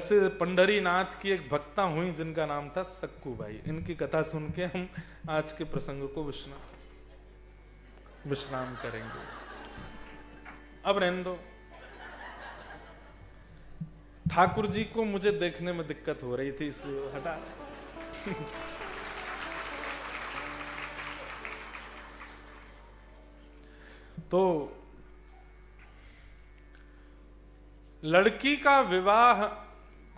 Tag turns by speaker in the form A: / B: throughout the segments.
A: ऐसे पंढरीनाथ की एक भक्ता हुई जिनका नाम था सक्कू बाई। इनकी कथा सुन के हम आज के प्रसंग को विश्राम करेंगे। अब रहने दो। ठाकुर जी को मुझे देखने में दिक्कत हो रही थी, इसलिए हटा। तो लड़की का विवाह,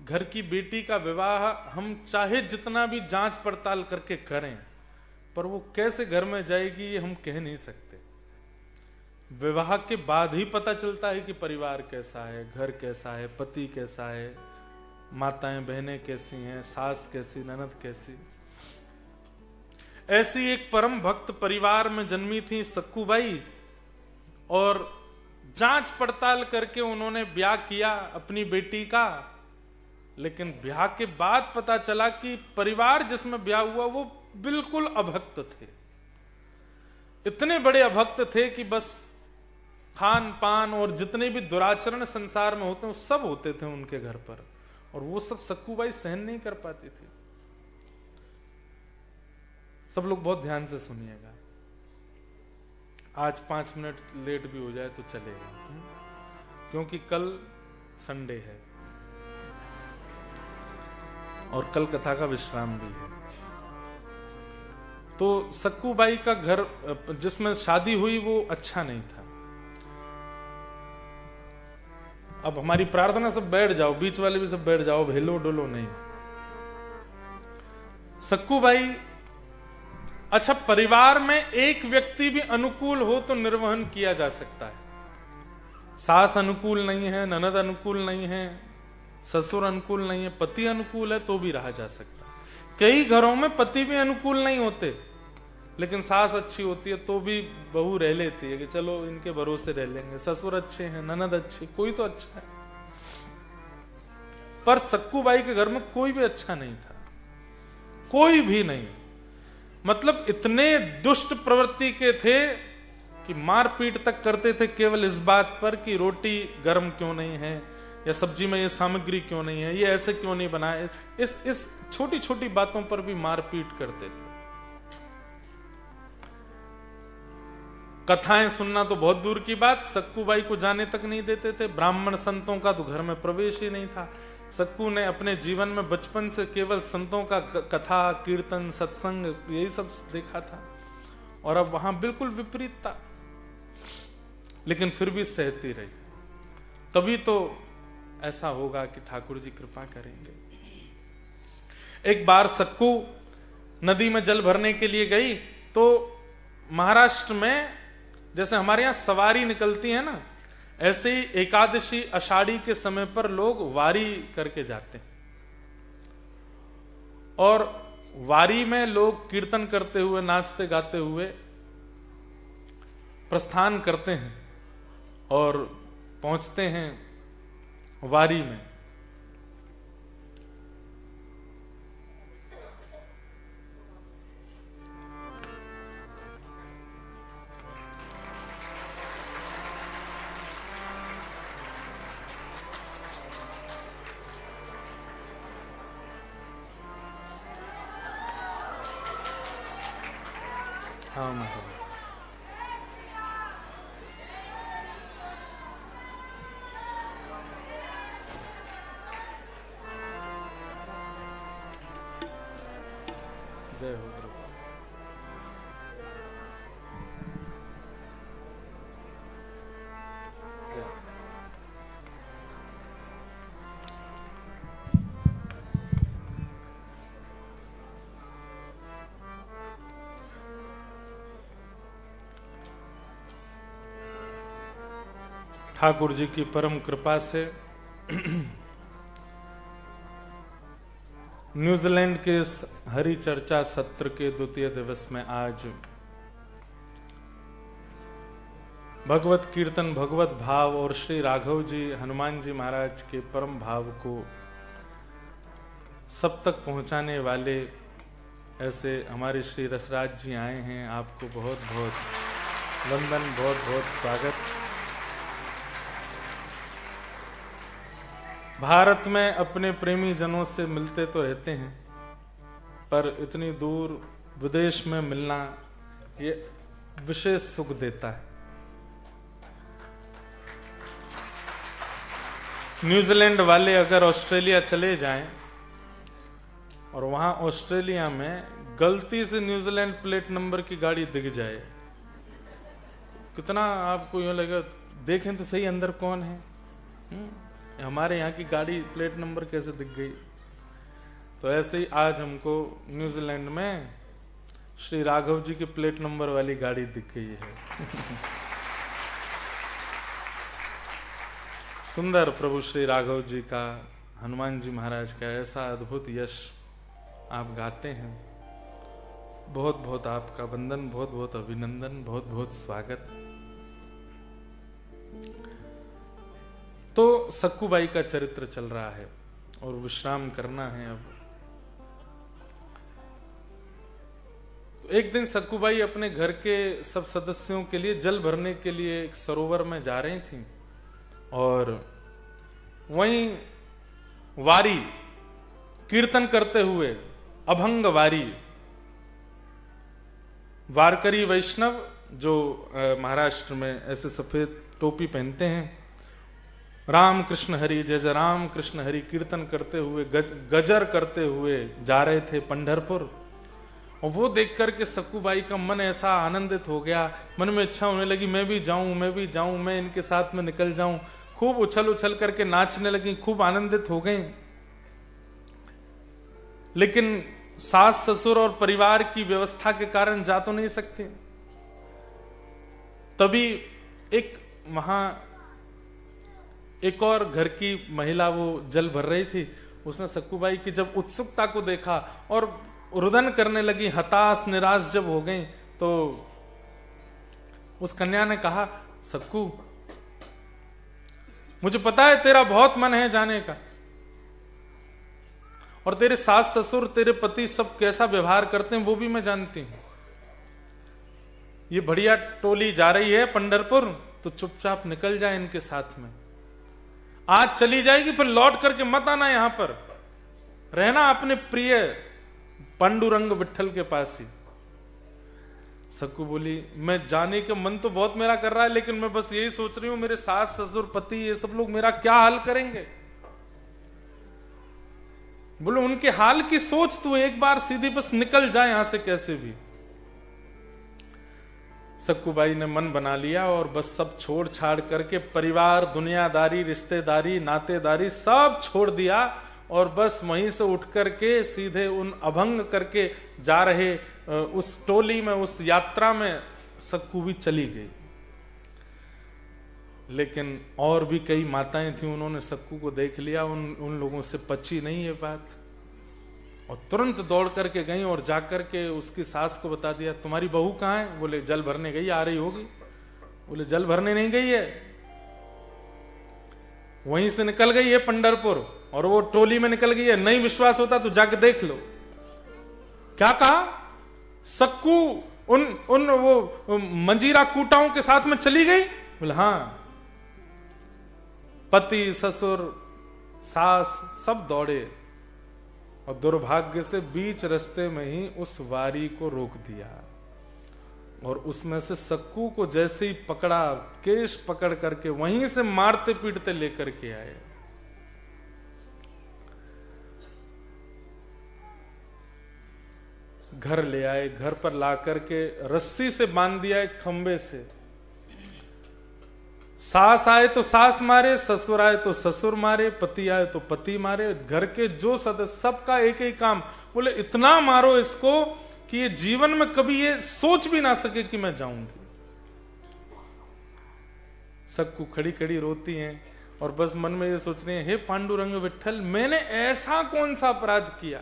A: घर की बेटी का विवाह हम चाहे जितना भी जांच पड़ताल करके करें, पर वो कैसे घर में जाएगी ये हम कह नहीं सकते। विवाह के बाद ही पता चलता है कि परिवार कैसा है, घर कैसा है, पति कैसा है, माताएं बहनें कैसी हैं, सास कैसी, ननद कैसी। ऐसी एक परम भक्त परिवार में जन्मी थी सक्कू बाई, और जांच पड़ताल करके उन्होंने ब्याह किया अपनी बेटी का। लेकिन ब्याह के बाद पता चला कि परिवार जिसमें ब्याह हुआ वो बिल्कुल अभक्त थे। इतने बड़े अभक्त थे कि बस खान पान और जितने भी दुराचरण संसार में होते हैं वो सब होते थे उनके घर पर, और वो सब सक्कू बाई सहन नहीं कर पाती थी। सब लोग बहुत ध्यान से सुनिएगा। आज 5 मिनट लेट भी हो जाए तो चलेगा, क्योंकि कल संडे है और कल कथा का विश्राम भी है। तो सक्कू बाई का घर जिसमें शादी हुई वो अच्छा नहीं था। अब हमारी प्रार्थना सब बैठ जाओ, बीच वाले भी सब बैठ जाओ, हिलो डोलो नहीं। सक्कू बाई, अच्छा परिवार में एक व्यक्ति भी अनुकूल हो तो निर्वहन किया जा सकता है। सास अनुकूल नहीं है, ननद अनुकूल नहीं है, ससुर अनुकूल नहीं है, पति अनुकूल है तो भी रहा जा सकता है। कई घरों में पति भी अनुकूल नहीं होते, लेकिन सास अच्छी होती है तो भी बहू रह लेती है कि चलो इनके भरोसे रह लेंगे। ससुर अच्छे हैं, ननद अच्छी, कोई तो अच्छा है। पर सक्कू बाई के घर में कोई भी अच्छा नहीं था, कोई भी नहीं। मतलब इतने दुष्ट प्रवृत्ति के थे कि मारपीट तक करते थे केवल इस बात पर कि रोटी गर्म क्यों नहीं है, या सब्जी में ये सामग्री क्यों नहीं है, ये ऐसे क्यों नहीं बनाए। इस छोटी छोटी बातों पर भी मारपीट करते थे। कथाएं सुनना तो बहुत दूर की बात, सक्कू बाई को जाने तक नहीं देते थे। ब्राह्मण संतों का तो घर में प्रवेश ही नहीं था। सक्कू ने अपने जीवन में बचपन से केवल संतों का कथा कीर्तन सत्संग यही सब देखा था, और अब वहां बिल्कुल विपरीत था। लेकिन फिर भी सहती रही। तभी तो ऐसा होगा कि ठाकुर जी कृपा करेंगे। एक बार सक्कू नदी में जल भरने के लिए गई, तो महाराष्ट्र में जैसे हमारे यहां सवारी निकलती है ना, ऐसे ही एकादशी आषाढ़ी के समय पर लोग वारी करके जाते हैं, और वारी में लोग कीर्तन करते हुए नाचते गाते हुए प्रस्थान करते हैं और पहुंचते हैं वारी में। हाँ महाराज, जय हो गुरु। ठाकुर जी की परम कृपा से न्यूजीलैंड के इस हरि चर्चा सत्र के 2य दिवस में आज भगवत कीर्तन, भगवत भाव और श्री राघव जी हनुमान जी महाराज के परम भाव को सब तक पहुंचाने वाले ऐसे हमारे श्री रसराज जी आए हैं। आपको बहुत बहुत वंदन, बहुत बहुत स्वागत। भारत में अपने प्रेमी जनों से मिलते तो रहते हैं, पर इतनी दूर विदेश में मिलना ये विशेष सुख देता है। न्यूजीलैंड वाले अगर ऑस्ट्रेलिया चले जाएं और वहां ऑस्ट्रेलिया में गलती से न्यूजीलैंड प्लेट नंबर की गाड़ी दिख जाए, कितना आपको यूं लगेगा, देखें तो सही अंदर कौन है, हमारे यहाँ की गाड़ी प्लेट नंबर कैसे दिख गई। तो ऐसे ही आज हमको न्यूजीलैंड में श्री राघव जी की प्लेट नंबर वाली गाड़ी दिख गई है। सुंदर प्रभु श्री राघव जी का, हनुमान जी महाराज का ऐसा अद्भुत यश आप गाते हैं। बहुत बहुत आपका वंदन, बहुत बहुत अभिनंदन, बहुत बहुत स्वागत। तो सक्कूबाई का चरित्र चल रहा है और विश्राम करना है अब। तो एक दिन सक्कूबाई अपने घर के सब सदस्यों के लिए जल भरने के लिए एक सरोवर में जा रही थी और वहीं वारी कीर्तन करते हुए, अभंग वारी, वारकरी वैष्णव जो महाराष्ट्र में ऐसे सफेद टोपी पहनते हैं, राम कृष्ण हरि जय जय राम कृष्ण हरि कीर्तन करते हुए, गजर करते हुए जा रहे थे पंढरपुर। और वो देख करके सक्कूबाई का मन ऐसा आनंदित हो गया, मन में इच्छा होने लगी मैं भी जाऊं, मैं भी जाऊं, मैं इनके साथ में निकल जाऊं। खूब उछल उछल करके नाचने लगी, खूब आनंदित हो गई। लेकिन सास ससुर और परिवार की व्यवस्था के कारण जा तो नहीं सकते। तभी एक और घर की महिला वो जल भर रही थी, उसने सक्कूबाई की जब उत्सुकता को देखा और रुदन करने लगी, हताश निराश जब हो गई, तो उस कन्या ने कहा, सक्कू मुझे पता है तेरा बहुत मन है जाने का, और तेरे सास ससुर तेरे पति सब कैसा व्यवहार करते हैं वो भी मैं जानती हूं। ये बढ़िया टोली जा रही है पंढरपुर, तो चुपचाप निकल जाए इनके साथ में। आज चली जाएगी फिर लौट करके मत आना, यहां पर रहना अपने प्रिय पांडुरंग विठल के पास ही। सक्कू बोली, मैं जाने का मन तो बहुत मेरा कर रहा है, लेकिन मैं बस यही सोच रही हूं मेरे सास ससुर पति ये सब लोग मेरा क्या हाल करेंगे। बोलो उनके हाल की सोच तू एक बार सीधी बस निकल जाए यहां से कैसे भी। सक्कूबाई ने मन बना लिया और बस सब छोड़ छाड़ करके, परिवार, दुनियादारी, रिश्तेदारी, नातेदारी सब छोड़ दिया और बस वहीं से उठ करके सीधे उन अभंग करके जा रहे उस टोली में, उस यात्रा में सक्कू भी चली गई। लेकिन और भी कई माताएं थी, उन्होंने सक्कू को देख लिया, उन लोगों से पची नहीं ये बात, और तुरंत दौड़ करके गई और जाकर के उसकी सास को बता दिया, तुम्हारी बहू कहाँ है? बोले जल भरने गई, आ रही होगी। बोले जल भरने नहीं गई है, वहीं से निकल गई है पंढरपुर और वो टोली में निकल गई है। नहीं विश्वास होता तो जाके देख लो। क्या कहा? सक्कू उन वो मंजीरा कूटाओं के साथ में चली गई? बोले हाँ। पति, ससुर, सास सब दौड़े और दुर्भाग्य से बीच रास्ते में ही उस वारी को रोक दिया और उसमें से सक्कू को जैसे ही पकड़ा, केश पकड़ करके वहीं से मारते पीटते लेकर के आए। घर ले आए, घर पर ला करके रस्सी से बांध दिया एक खंबे से। सास आए तो सास मारे, ससुर आए तो ससुर मारे, पति आए तो पति मारे, घर के जो सदस्य सबका एक ही काम, बोले इतना मारो इसको कि ये जीवन में कभी ये सोच भी ना सके कि मैं जाऊंगी। सक्कू खड़ी खड़ी रोती हैं और बस मन में ये सोच रही हैं, हे पांडुरंग विठल, मैंने ऐसा कौन सा अपराध किया,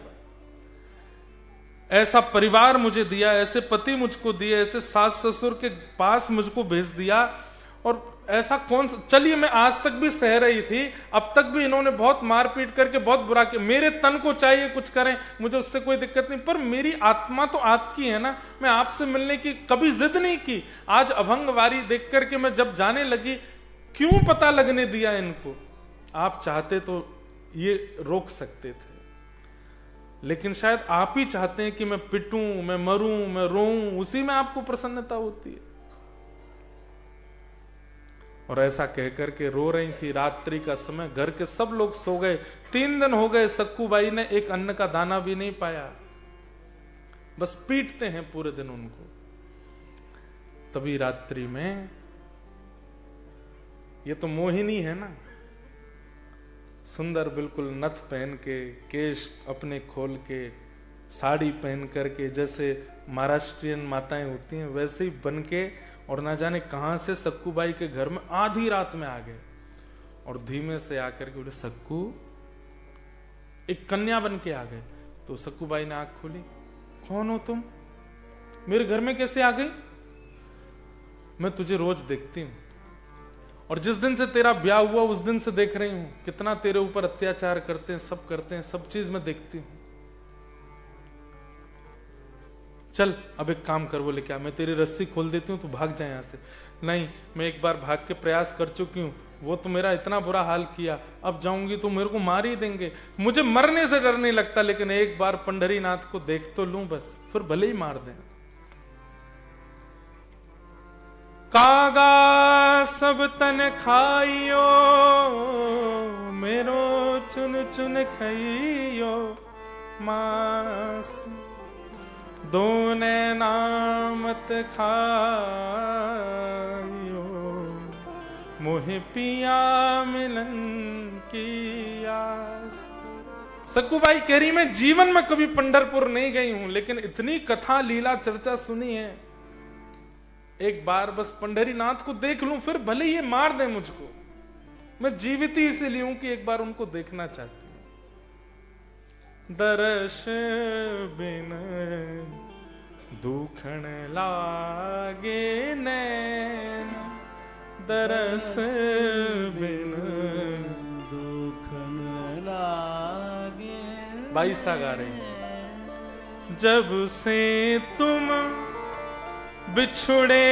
A: ऐसा परिवार मुझे दिया, ऐसे पति मुझको दिए, ऐसे सास ससुर के पास मुझको भेज दिया, और ऐसा कौन सा। चलिए मैं आज तक भी सह रही थी, अब तक भी इन्होंने बहुत मारपीट करके बहुत बुरा किया, मेरे तन को चाहिए कुछ करें, मुझे उससे कोई दिक्कत नहीं, पर मेरी आत्मा तो आपकी है ना, मैं आपसे मिलने की कभी जिद नहीं की। आज अभंगवारी देख करके मैं जब जाने लगी, क्यों पता लगने दिया इनको? आप चाहते तो ये रोक सकते थे, लेकिन शायद आप ही चाहते हैं कि मैं पिटूं, मैं मरूं, मैं रोऊं, उसी में आपको प्रसन्नता होती है। और ऐसा कहकर के रो रही थी। रात्रि का समय, घर के सब लोग सो गए। 3 दिन हो गए, सक्कूबाई ने एक अन्न का दाना भी नहीं पाया, बस पीटते हैं पूरे दिन उनको। तभी रात्रि में, ये तो मोहिनी है ना, सुंदर बिल्कुल नथ पहन के, केश अपने खोल के, साड़ी पहन करके, जैसे महाराष्ट्रियन माताएं होती हैं वैसे ही बन के, और ना जाने कहां से सक्कूबाई के घर में आधी रात में आ गए और धीमे से आकर के बोले, सक्कू, एक कन्या बन के आ गए। तो सक्कूबाई ने आंख खोली, कौन हो तुम, मेरे घर में कैसे आ गई? मैं तुझे रोज देखती हूं, और जिस दिन से तेरा ब्याह हुआ उस दिन से देख रही हूं, कितना तेरे ऊपर अत्याचार करते हैं, सब करते हैं, सब चीज मैं देखती हूं। चल अब एक काम कर, बोले क्या? मैं तेरी रस्सी खोल देती हूं, तू भाग जाए यहां से। नहीं, मैं एक बार भाग के प्रयास कर चुकी हूं, वो तो मेरा इतना बुरा हाल किया, अब जाऊंगी तो मेरे को मार ही देंगे। मुझे मरने से डर नहीं लगता, लेकिन एक बार पंढरीनाथ को देख तो लूं बस, फिर भले ही मार दें। कागा सब तन खाइयो, मेरो चुन चुन खाइयो मांस, दोने नामत खाइयो, मोहे पिया मिलन की आस। सक्कूबाई कह रही, मैं जीवन में कभी पंढरपुर नहीं गई हूं, लेकिन इतनी कथा लीला चर्चा सुनी है, एक बार बस पंढरीनाथ को देख लूं, फिर भले ये मार दे मुझको, मैं जीवित ही इसीलिए हूं कि एक बार उनको देखना चाहती हूं। दर्श बिन दुखण लागे नैन, दरस बिन दुखण लागे। 22 गा रहे हैं। जब से तुम बिछुड़े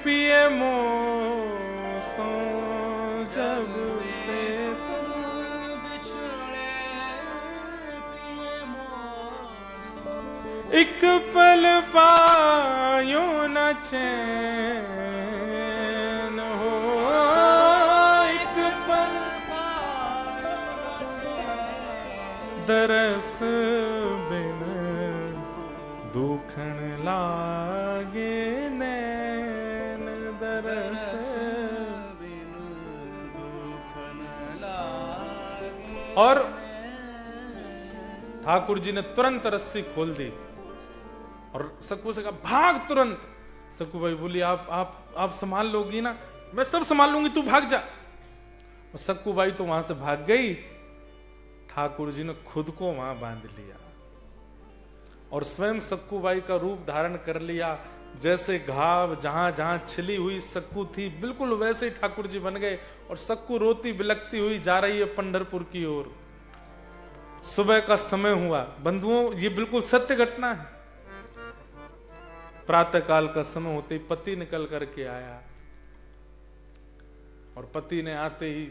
A: पिए मोसो, जब से तुम बिछुड़े पिए मोसो, एक पल पायो न चैन हो, एक पल पायो न चैन, दरस बिन दुखण लागे नैन, दरस बिन दुखण लागे। और ठाकुर जी ने तुरंत रस्सी खोल दी और सक्कू से कहा, भाग तुरंत। सक्कूबाई बोली, आप संभाल लोगी ना? मैं सब संभाल लूंगी, तू भाग जा। और सक्कूबाई तो वहां से भाग गई। ठाकुर जी ने खुद को वहां बांध लिया और स्वयं सक्कूबाई का रूप धारण कर लिया। जैसे घाव जहां जहां छिली हुई सक्कू थी, बिल्कुल वैसे ही ठाकुर जी बन गए। और सक्कू रोती बिलखती हुई जा रही है पंढरपुर की ओर। सुबह का समय हुआ। बंधुओं, ये बिल्कुल सत्य घटना है। प्रातः काल का समय होते ही पति निकल करके आया और पति ने आते ही,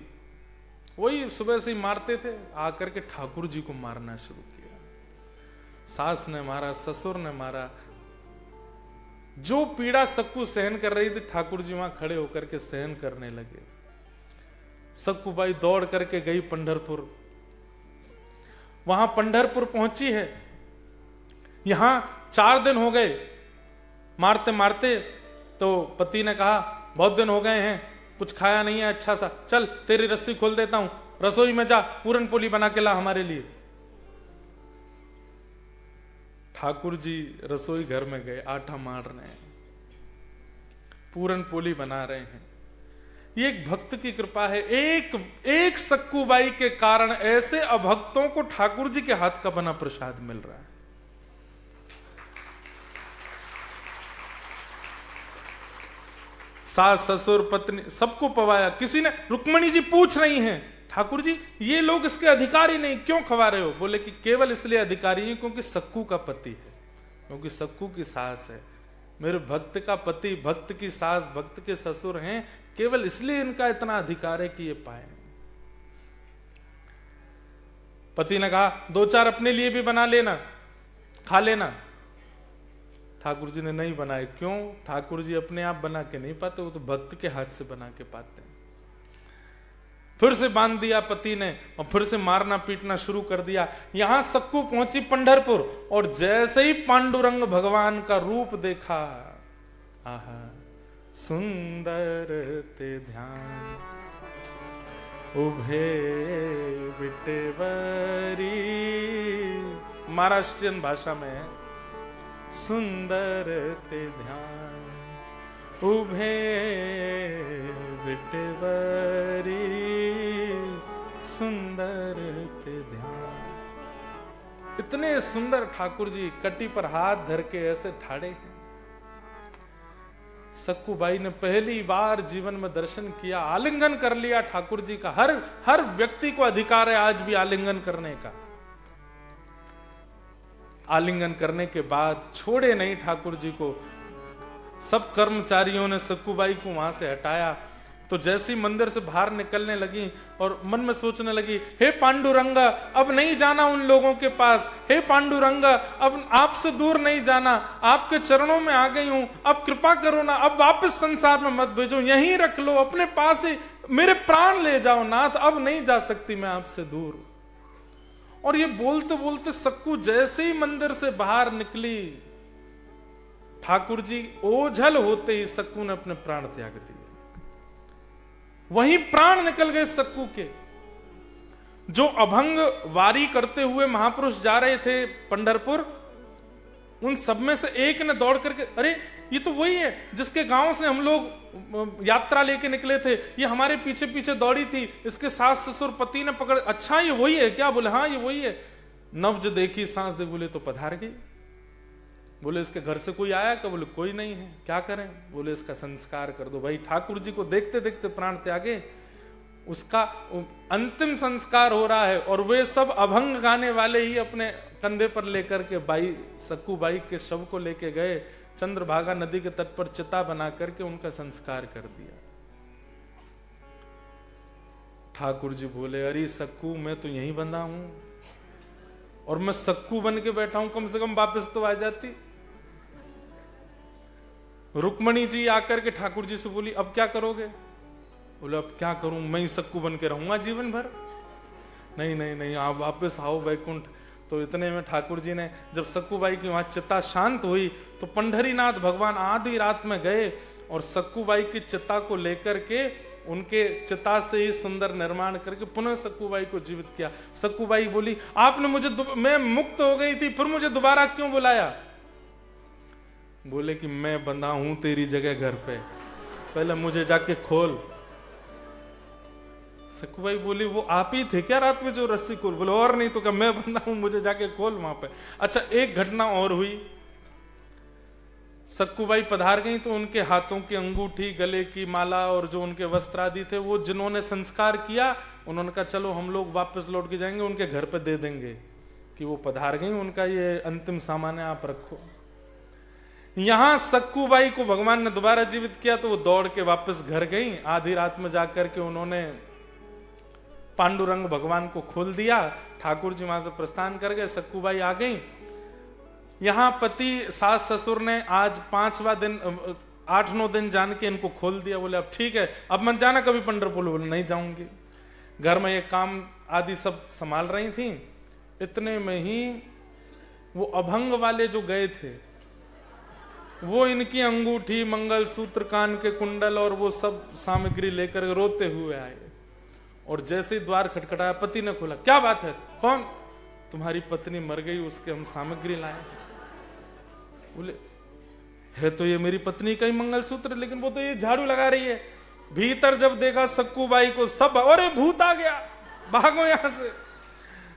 A: वही सुबह से ही मारते थे, आकर के ठाकुर जी को मारना शुरू किया। सास ने मारा, ससुर ने मारा। जो पीड़ा सक्कू सहन कर रही थी, ठाकुर जी वहां खड़े होकर के सहन करने लगे। सक्कूबाई दौड़ करके गई पंढरपुर। वहां पंढरपुर पहुंची है। यहां 4 दिन हो गए मारते मारते। तो पति ने कहा, बहुत दिन हो गए हैं, कुछ खाया नहीं है अच्छा सा, चल तेरी रस्सी खोल देता हूं, रसोई में जा, पूरन पोली बना के ला हमारे लिए। ठाकुर जी रसोई घर में गए, आटा मार रहे हैं, पूरन पोली बना रहे हैं। ये एक भक्त की कृपा है। एक सक्कूबाई के कारण ऐसे अभक्तों को ठाकुर जी के हाथ का बना प्रसाद मिल रहा है। सास ससुर पत्नी सबको पवाया। किसी ने, रुक्मणी जी पूछ रही हैं, ठाकुर जी ये लोग इसके अधिकारी नहीं, क्यों खवा रहे हो? बोले कि केवल इसलिए अधिकारी है क्योंकि सक्कू का पति है, क्योंकि सक्कू की सास है। मेरे भक्त का पति, भक्त की सास, भक्त के ससुर हैं, केवल इसलिए इनका इतना अधिकार है कि ये पाए। पति ने कहा 2-4 अपने लिए भी बना लेना, खा लेना। ठाकुर जी ने नहीं बनाए। क्यों? ठाकुर जी अपने आप बना के नहीं पाते, वो तो भक्त के हाथ से बना के पाते हैं। फिर से बांध दिया पति ने और फिर से मारना पीटना शुरू कर दिया। यहां सक्कू पहुंची पंढरपुर और जैसे ही पांडुरंग भगवान का रूप देखा, आहा सुंदर ते ध्यान उभे विटेवरी, महाराष्ट्रियन भाषा में है, सुंदर ते ध्यान उभे विटेवरी, सुंदर ते ध्यान। इतने सुंदर ठाकुर जी कटी पर हाथ धर के ऐसे ठाड़े हैं। सक्कूबाई ने पहली बार जीवन में दर्शन किया, आलिंगन कर लिया ठाकुर जी का। हर व्यक्ति को अधिकार है आज भी आलिंगन करने का। आलिंगन करने के बाद छोड़े नहीं ठाकुर जी को। सब कर्मचारियों ने सक्कूबाई को वहां से हटाया। तो जैसी मंदिर से बाहर निकलने लगी और मन में सोचने लगी, हे पांडुरंगा अब नहीं जाना उन लोगों के पास, हे पांडुरंगा अब आपसे दूर नहीं जाना, आपके चरणों में आ गई हूं, अब कृपा करो ना, अब वापस संसार में मत भेजो, यहीं रख लो, अपने पास ही मेरे प्राण ले जाओ नाथ, अब नहीं जा सकती मैं आपसे दूर। और ये बोलते बोलते सक्कू जैसे ही मंदिर से बाहर निकली, ठाकुर जी ओझल होते ही सक्कू ने अपने प्राण त्याग दिए। वहीं प्राण निकल गए सक्कू के। जो अभंग वारी करते हुए महापुरुष जा रहे थे पंढरपुर, उन सब में से एक ने दौड़ करके, अरे ये तो वही है जिसके गांव से हम लोग यात्रा लेके निकले थे, ये हमारे पीछे पीछे दौड़ी थी, इसके सास ससुर पति ने पकड़, अच्छा ये वही है क्या? बोले हाँ ये वही है। नब्ज देखी सांस दे, बोले तो पधार गई। बोले इसके घर से कोई आया क्या? बोले कोई नहीं है, क्या करें? बोले इसका संस्कार कर दो। भाई ठाकुर जी को देखते देखते प्राण त्यागे, उसका अंतिम संस्कार हो रहा है और वे सब अभंग गाने वाले ही अपने कंधे पर लेकर के बाई सक्कूबाई के शव को लेके गए, चंद्रभागा नदी के तट पर चिता बना करके उनका संस्कार कर दिया। ठाकुर जी बोले, अरे सक्कू मैं तो यहीं बंधा हूं और मैं सक्कू बन के बैठा हूं, कम से कम वापस तो आ जाती। रुक्मणी जी आकर के ठाकुर जी से बोली, अब क्या करोगे? बोले अब क्या करूं, मैं ही सक्कू बन के रहूंगा जीवन भर। नहीं नहीं नहीं, आप वापस आओ वैकुंठ। तो इतने में ठाकुर जी ने, जब सक्कूबाई की वहां चिता शांत हुई तो पंढरीनाथ भगवान आधी रात में गए और सक्कूबाई की चिता को लेकर के उनके चिता से ही सुंदर निर्माण करके पुनः सक्कूबाई को जीवित किया। सक्कूबाई बोली, आपने मुझे, मैं मुक्त हो गई थी, फिर मुझे दोबारा क्यों बुलाया? बोले कि मैं बंधा हूं तेरी जगह घर पे, पहले मुझे जाके खोल। सक्कूबाई बोली, वो आप ही थे क्या रात में जो रस्सी खोल? बोले और नहीं तो क्या, मैं बंधा हूं, मुझे जाके खोल वहां पे। अच्छा एक घटना और हुई, सक्कूबाई पधार गई तो उनके हाथों की अंगूठी, गले की माला और जो उनके वस्त्र आदि थे वो जिन्होंने संस्कार किया, उन्होंने कहा चलो हम लोग वापस लौट के जाएंगे, उनके घर पे दे देंगे कि वो पधार गई, उनका ये अंतिम सामान है आप रखो। यहां सक्कूबाई को भगवान ने दोबारा जीवित किया तो वो दौड़ के वापस घर गई। आधी रात में जाकर के उन्होंने पांडुरंग भगवान को खोल दिया। ठाकुर जी वहां से प्रस्थान कर गए, सक्कूबाई आ गई। यहां पति सास ससुर ने आज 5वां दिन 8-9 दिन जान के इनको खोल दिया। बोले अब ठीक है, अब मत जाना कभी पंढरपुर। बोले नहीं जाऊंगी। घर में ये काम आदि सब संभाल रही थी। इतने में ही वो अभंग वाले जो गए थे वो इनकी अंगूठी, मंगलसूत्र, कान के कुंडल और वो सब सामग्री लेकर रोते हुए आए और जैसे ही द्वार खटखटाया पति ने खोला, क्या बात है? कौन? तुम्हारी पत्नी मर गई, उसके हम सामग्री लाए। बोले है तो ये मेरी पत्नी का ही मंगलसूत्र, लेकिन वो तो ये झाड़ू लगा रही है। भीतर जब देखा सक्कूबाई को, सब अरे भूत आ गया, भागो यहां से।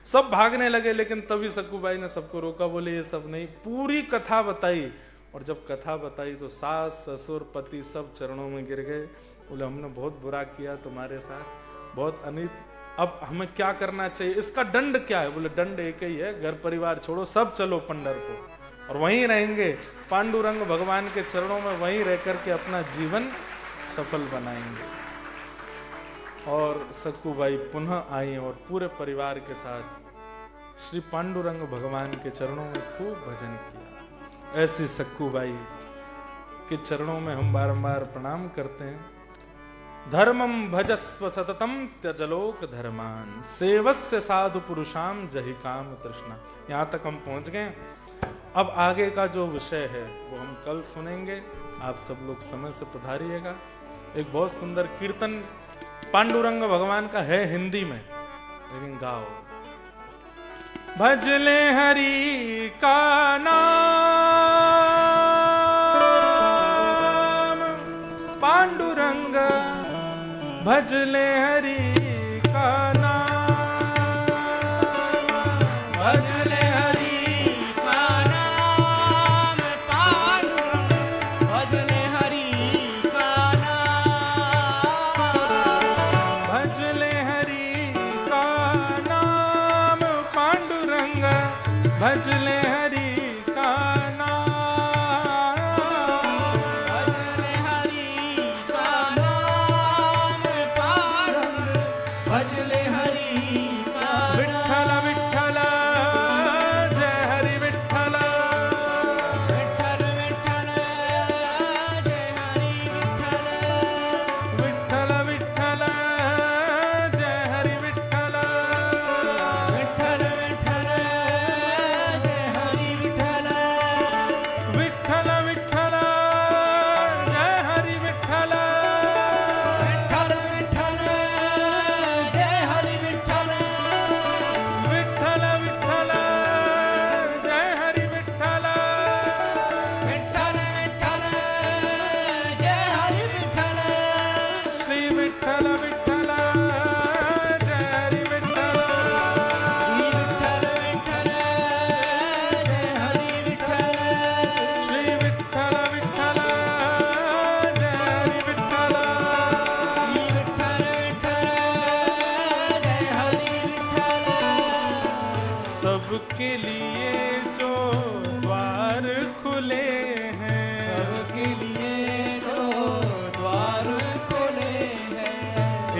A: सब भागने लगे, लेकिन तभी सक्कूबाई ने सबको रोका। बोले ये सब नहीं, पूरी कथा बताई। और जब कथा बताई तो सास ससुर पति सब चरणों में गिर गए। बोले हमने बहुत बुरा किया तुम्हारे साथ, बहुत अनित, अब हमें क्या करना चाहिए, इसका दंड क्या है? बोले दंड एक ही है, घर परिवार छोड़ो, सब चलो पंढरपुर और वहीं रहेंगे, पांडुरंग भगवान के चरणों में वहीं रह करके अपना जीवन सफल बनाएंगे। और सक्कूबाई पुनः आई और पूरे परिवार के साथ श्री पांडुरंग भगवान के चरणों में खूब भजन किया। ऐसी सक्कूबाई के चरणों में हम बारंबार प्रणाम करते हैं। धर्मम भजस्व सततम त्यजलोक धर्मान सेवस्य साधु पुरुषाम जहि काम तृष्णा। यहां तक हम पहुंच गए। अब आगे का जो विषय है वो हम कल सुनेंगे। आप सब लोग समय से पधारिएगा। एक बहुत सुंदर कीर्तन पांडुरंग भगवान का है हिंदी में, लेकिन गाओ। भजले हरि का नाम पांडुरंग, भजले हरि का नाम, भजले हरि का नाम पांडुरंग, भजले हरि का नाम, भजले हरि का नाम पांडुरंग, भजले हरि का सबके लिए जो द्वार खुले हैं, सबके लिए जो द्वार खुले हैं,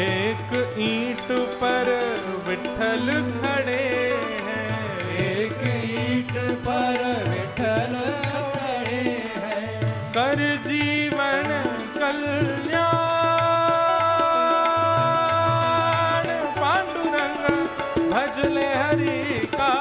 A: एक ईंट पर विठल खड़े हैं, एक ईंट पर विठल खड़े हैं, कर जीवन कल्याण पांडुरंग भजले हरि का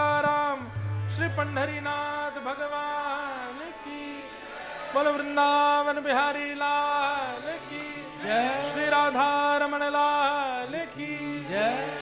A: सीताराम। श्री पंढरीनाथ भगवान की। बोल वृंदावन बिहारी लाल की जय। श्री राधा रमण लाल